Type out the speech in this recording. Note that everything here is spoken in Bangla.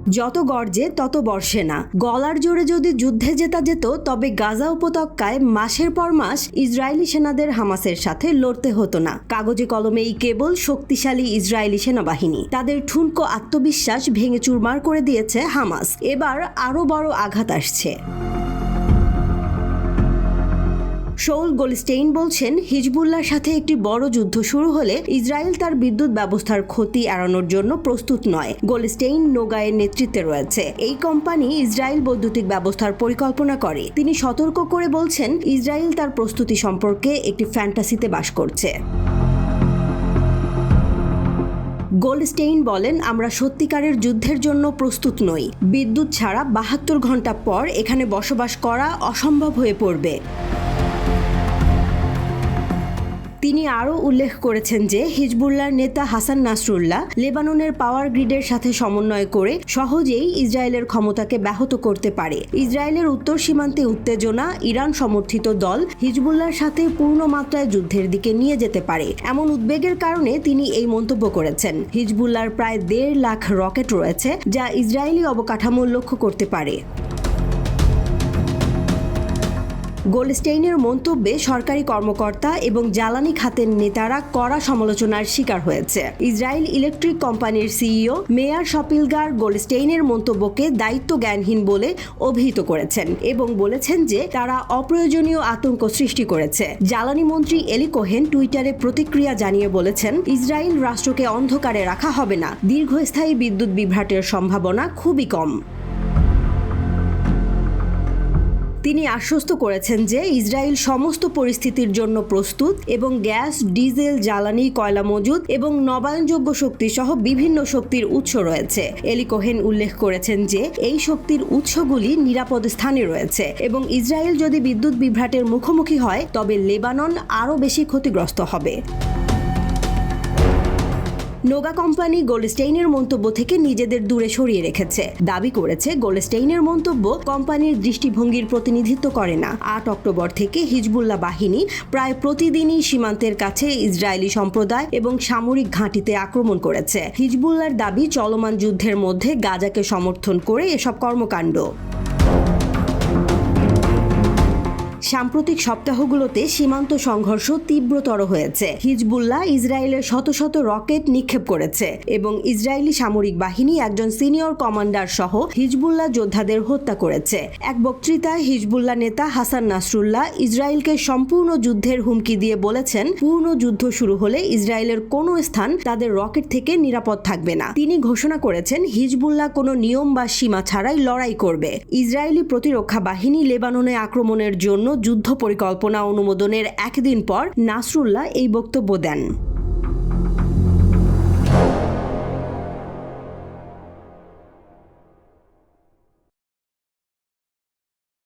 যত গর্জে তত বর্ষে না। গলার জোরে যদি যুদ্ধে জেতা যেত তবে গাজা উপত্যকায় মাসের পর মাস ইসরায়েলি সেনাদের হামাসের সাথে লড়তে হতো না। কাগজে কলমেই কেবল শক্তিশালী ইসরায়েলি সেনাবাহিনী। তাদের ঠুনকো আত্মবিশ্বাস ভেঙে চুরমার করে দিয়েছে হামাস। এবার আরও বড় আঘাত আসছে। শৌল গোলস্টেইন বলছেন, হিজবুল্লাহর সাথে একটি বড় যুদ্ধ শুরু হলে ইসরায়েল তার বিদ্যুৎ ব্যবস্থার ক্ষতি এড়ানোর জন্য প্রস্তুত নয়। গোলস্টেইন নোগায়ের নেতৃত্বে রয়েছে। এই কোম্পানি ইসরায়েল বৈদ্যুতিক ব্যবস্থার পরিকল্পনা করে। তিনি সতর্ক করে বলছেন, ইসরায়েল তার প্রস্তুতি সম্পর্কে একটি ফ্যান্টাসিতে বাস করছে। গোলস্টেইন বলেন, আমরা সত্যিকারের যুদ্ধের জন্য প্রস্তুত নই। বিদ্যুৎ ছাড়া ৭২ ঘন্টা পর এখানে বসবাস করা অসম্ভব হয়ে পড়বে। তিনি আরও উল্লেখ করেছেন যে হিজবুল্লাহর নেতা হাসান নাসরুল্লাহ লেবাননের পাওয়ার গ্রিডের সাথে সমন্বয় করে সহজেই ইসরায়েলের ক্ষমতাকে ব্যাহত করতে পারে। ইসরায়েলের উত্তর সীমান্তে উত্তেজনা ইরান সমর্থিত দল হিজবুল্লাহর সাথে পূর্ণ মাত্রায় যুদ্ধের দিকে নিয়ে যেতে পারে। এমন উদ্বেগের কারণে তিনি এই মন্তব্য করেছেন। হিজবুল্লাহর প্রায় ১.৫ লাখ রকেট রয়েছে যা ইসরায়েলি অবকাঠামো লক্ষ্য করতে পারে। গোলস্টেইনের মন্তব্যে সরকারি কর্মকর্তা এবং জ্বালানি খাতের নেতারা কড়া সমালোচনার শিকার হয়েছে। ইসরায়েল ইলেকট্রিক কোম্পানির সিইও মেয়ার শপিলগার গোলস্টেইনের মন্তব্যকে দায়িত্ব জ্ঞানহীন বলে অভিহিত করেছেন এবং বলেছেন যে তারা অপ্রয়োজনীয় আতঙ্ক সৃষ্টি করেছে। জ্বালানি মন্ত্রী এলি কোহেন টুইটারে প্রতিক্রিয়া জানিয়ে বলেছেন, ইসরায়েল রাষ্ট্রকে অন্ধকারে রাখা হবে না। দীর্ঘস্থায়ী বিদ্যুৎ বিভ্রাটের সম্ভাবনা খুবই কম। তিনি আশ্বস্ত করেছেন যে ইসরায়েল সমস্ত পরিস্থিতির জন্য প্রস্তুত এবং গ্যাস, ডিজেল, জ্বালানি, কয়লা মজুদ এবং নবায়নযোগ্য শক্তি সহ বিভিন্ন শক্তির উৎস রয়েছে। এলি কোহেন উল্লেখ করেছেন যে এই শক্তির উৎসগুলি নিরাপদ স্থানে রয়েছে এবং ইসরায়েল যদি বিদ্যুৎ বিভ্রাটের মুখোমুখি হয় তবে লেবানন আরও বেশি ক্ষতিগ্রস্ত হবে। নোগা কোম্পানি গোলস্টেইনের মন্তব্য থেকে নিজেদের দূরে সরিয়ে রেখেছে। দাবি করেছে গোলস্টেইনের মন্তব্য কোম্পানির দৃষ্টিভঙ্গির প্রতিনিধিত্ব করে না। ৮ অক্টোবর থেকে হিজবুল্লাহ বাহিনী প্রায় প্রতিদিনই সীমান্তের কাছে ইসরায়েলি সম্প্রদায় এবং সামরিক ঘাঁটিতে আক্রমণ করেছে। হিজবুল্লাহর দাবি চলমান যুদ্ধের মধ্যে গাজাকে সমর্থন করে এসব কর্মকাণ্ড। সাম্প্রতিক সপ্তাহগুলোতে সীমান্ত সংঘর্ষ তীব্রতর হয়েছে। হিজবুল্লাহ ইসরায়েলের শত শত রকেট নিক্ষেপ করেছে এবং ইসরায়েলি সামরিক বাহিনী একজন সিনিয়র কমান্ডার সহ হিজবুল্লাহ যোদ্ধাদের হত্যা করেছে। এক বক্তৃতায় হিজবুল্লাহ নেতা হাসান নাসরুল্লাহ ইসরায়েলকে সম্পূর্ণ যুদ্ধের হুমকি দিয়ে বলেছেন, পূর্ণ যুদ্ধ শুরু হলে ইসরায়েলের কোনো স্থান তাদের রকেট থেকে নিরাপদ থাকবে না। তিনি ঘোষণা করেছেন, হিজবুল্লাহ কোনো নিয়ম বা সীমা ছাড়াই লড়াই করবে। ইসরায়েলি প্রতিরক্ষা বাহিনী লেবাননে আক্রমণের জন্য যুদ্ধ পরিকল্পনা অনুমোদনের একদিন পর নাসরুল্লাহ এই বক্তব্য দেন।